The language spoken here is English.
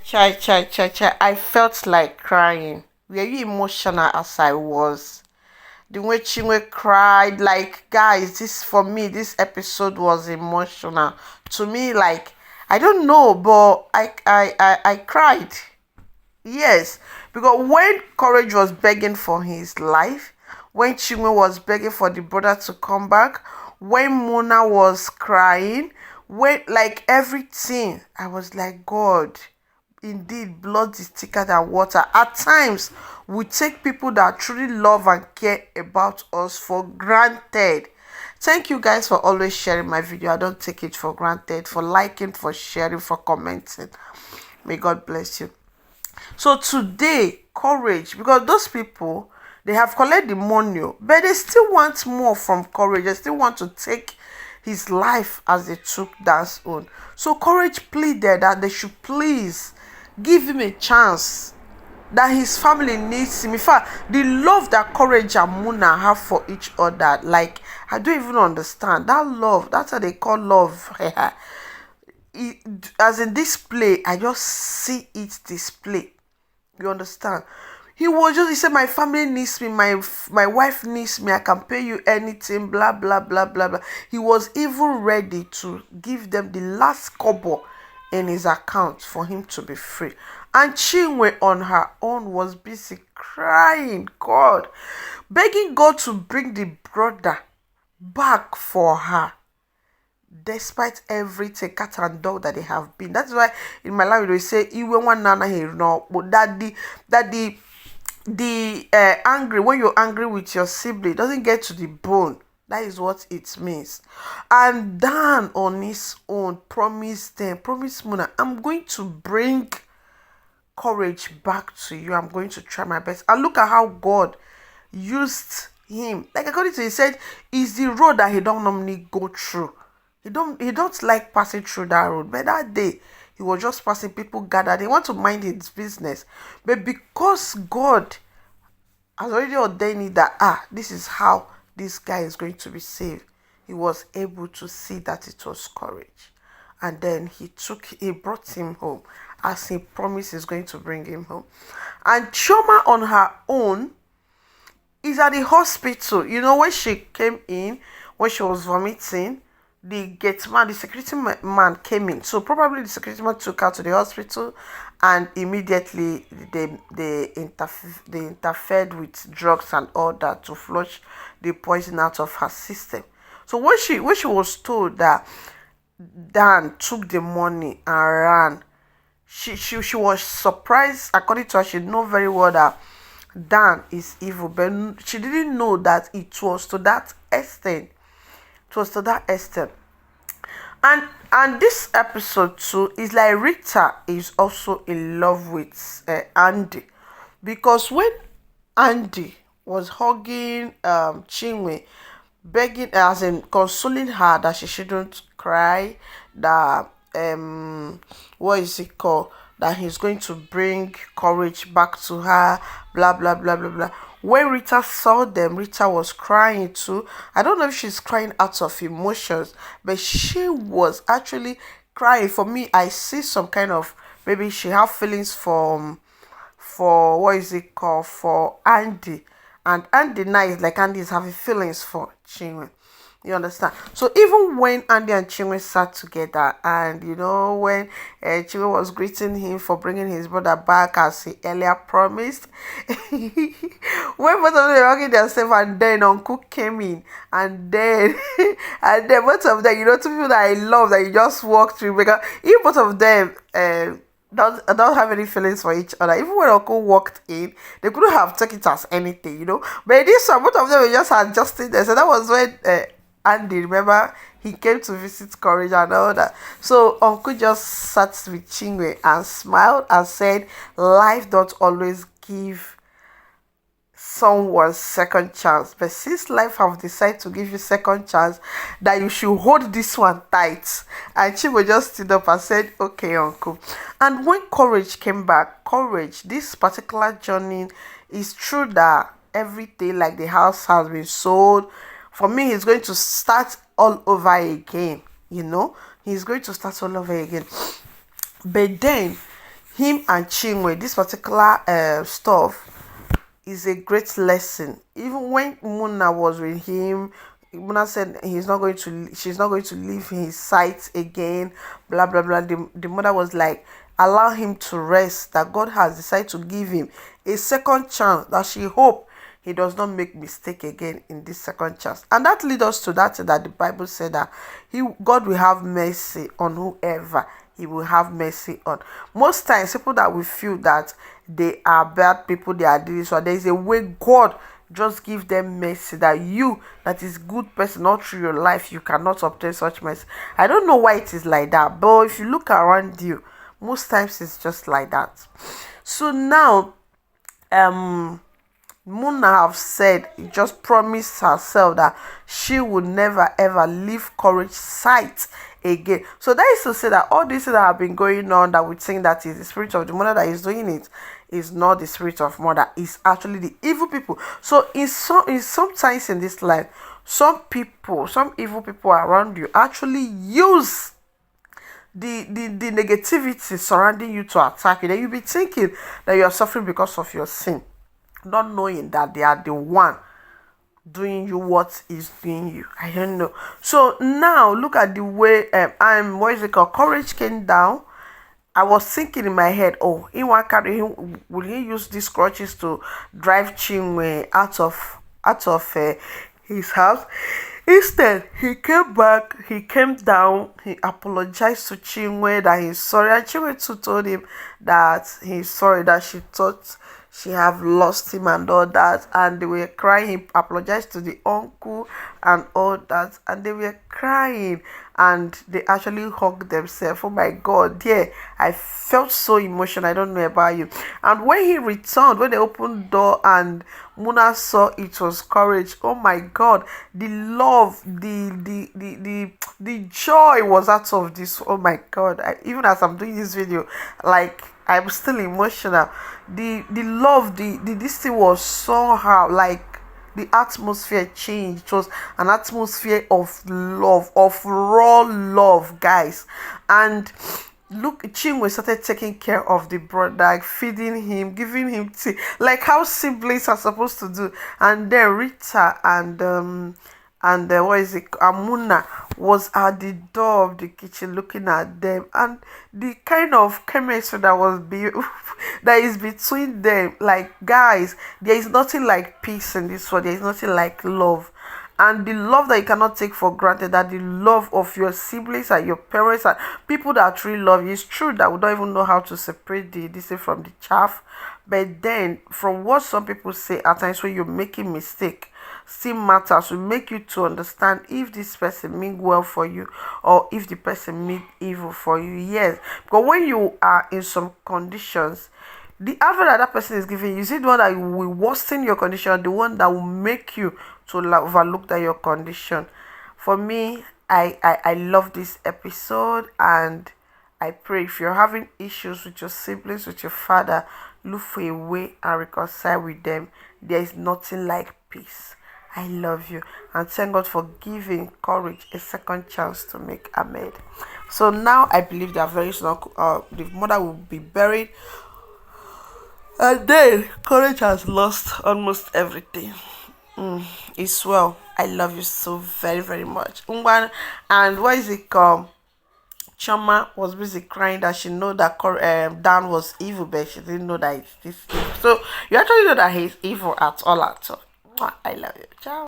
Chai. I felt like crying. Were you emotional as I was? The way Chinwe cried, like, guys, this for me, this episode was emotional. To me, like, I don't know, but I cried. Yes, because when Courage was begging for his life, when Chinwe was begging for the brother to come back, when Mona was crying, when like everything, I was like, God, indeed, blood is thicker than water. At times, we take people that truly love and care about us for granted. Thank you guys for always sharing my video. I don't take it for granted, for liking, for sharing, for commenting. May God bless you. So today, Courage, because those people, they have collected the money, but they still want more from Courage. They still want to take his life as they took Dan's own. So Courage pleaded that they should please give him a chance, that his family needs him. In fact, the love that Courage and Muna have for each other, like, I don't even understand that love. That's what they call love. As in display, I just see it display. You understand? He said, my family needs me, my wife needs me, I can pay you anything, blah blah blah blah blah. He was even ready to give them the last kobo in his account for him to be free. And Chinwe on her own was busy crying, God, begging God to bring the brother back for her, despite everything, cat and dog that they have been. That's why in my language we say even one nana here no, but the angry, when you're angry with your sibling, doesn't get to the bone. That is what it means. And Dan on his own promised Muna, I'm going to bring Courage back to you. I'm going to try my best. And look at how God used him. Like according to he said, is the road that he don't normally go through. He don't like passing through that road. But that day, he was just passing, people gathered. He want to mind his business. But because God has already ordained it that, this is how this guy is going to be saved, he was able to see that it was Courage. And then he brought him home, as he promised he's going to bring him home. And Choma on her own is at the hospital. You know, when she came in, when she was vomiting, the security man came in. So probably the security man took her to the hospital, and immediately they interfered with drugs and all that to flush the poison out of her system. So when she was told that Dan took the money and ran, she was surprised. According to her, she knew very well that Dan is evil, but she didn't know that it was to that extent. And this episode too is like Rita is also in love with Andy, because when Andy was hugging Chinwe, begging, as in consoling her that she shouldn't cry, that what is it called, that he's going to bring Courage back to her, blah blah blah blah blah. When Rita saw them, Rita was crying too. I don't know if she's crying out of emotions, but she was actually crying. For me, I see some kind of, maybe she have feelings for what is it called, for Andy. And Andy now is like Andy is having feelings for Chinwe. You understand? So even when Andy and Chinwe sat together, and you know, when Chinwe was greeting him for bringing his brother back as he earlier promised, when both of them were hugging themselves, and then Uncle came in, and then both of them, you know, two people that I love that you just walk through, because if both of them don't have any feelings for each other, even when Uncle walked in, they couldn't have taken it as anything, you know. But this one, both of them were just adjusting there. So that was when Andy, remember, he came to visit Courage and all that. So Uncle just sat with Chinwe and smiled and said, life don't always give someone second chance, but since life have decided to give you second chance, that you should hold this one tight. And Chinwe just stood up and said, okay, Uncle. And when Courage came back, Courage, this particular journey is true that every day, like the house has been sold. For me, he's going to start all over again, you know. He's going to start all over again. But then, him and Chinwe, this particular stuff is a great lesson. Even when Muna was with him, Muna said she's not going to leave his sight again, blah blah blah. The mother was like, allow him to rest, that God has decided to give him a second chance, that she hope he does not make mistake again in this second chance. And that leads us to that the Bible said that God will have mercy on whoever he will have mercy on. Most times people that we feel that they are bad people, they are doing so, there is a way God just give them mercy, that you that is good person, not through your life, you cannot obtain such mercy. I don't know why it is like that, but if you look around you, most times it's just like that. So now Muna have said, just promised herself that she would never ever leave Courage sight again. So that is to say that all this that have been going on, that we think that is the spirit of the mother that is doing it, is not the spirit of mother, is actually the evil people. So in sometimes in this life, some evil people around you actually use the negativity surrounding you to attack you. Then you'll be thinking that you are suffering because of your sin, not knowing that they are the one doing you what is doing you. I don't know. So now look at the way what is it called? Courage came down. I was thinking in my head, oh, in one carry him, will he use these crutches to drive Chinwe out of his house? Instead, he came back, he came down, he apologized to Chinwe that he's sorry, and Chinwe too told him that he's sorry, that she thought she have lost him and all that, and they were crying. He apologized to the uncle and all that, and they were crying, and they actually hugged themselves. Oh my God, yeah, I felt so emotional. I don't know about you. And when he returned, when they opened the door and Muna saw it was Courage, oh my God, the love, the joy was out of this. Oh my God, even as I'm doing this video, like, I'm still emotional. The love, this thing was somehow like the atmosphere changed. It was an atmosphere of love, of raw love, guys. And look, Chinwe started taking care of the brother, like feeding him, giving him tea, like how siblings are supposed to do. And then Rita and what is it, Amuna was at the door of the kitchen looking at them, and the kind of chemistry that was that is between them, like, guys, there is nothing like peace in this world. There is nothing like love. And the love that you cannot take for granted, that the love of your siblings and your parents and people that really love you. It's true that we don't even know how to separate this thing from the chaff, but then from what some people say, at times when you're making mistake, still matters to make you to understand if this person mean well for you or if the person mean evil for you. Yes, because when you are in some conditions, the advice that person is giving you, is it the one that will worsen your condition, the one that will make you to overlook that your condition? For me, I love this episode, and I pray if you're having issues with your siblings, with your father, look for a way and reconcile with them. There is nothing like peace. I love you, and thank God for giving Courage a second chance to make amend. So now I believe that very soon the mother will be buried, and then Courage has lost almost everything. It's well. I love you so very, very much. And what is it called? Chama was busy crying that she know that Dan was evil, but she didn't know that it's this evil. So you actually know that he's evil at all. I love you. Ciao.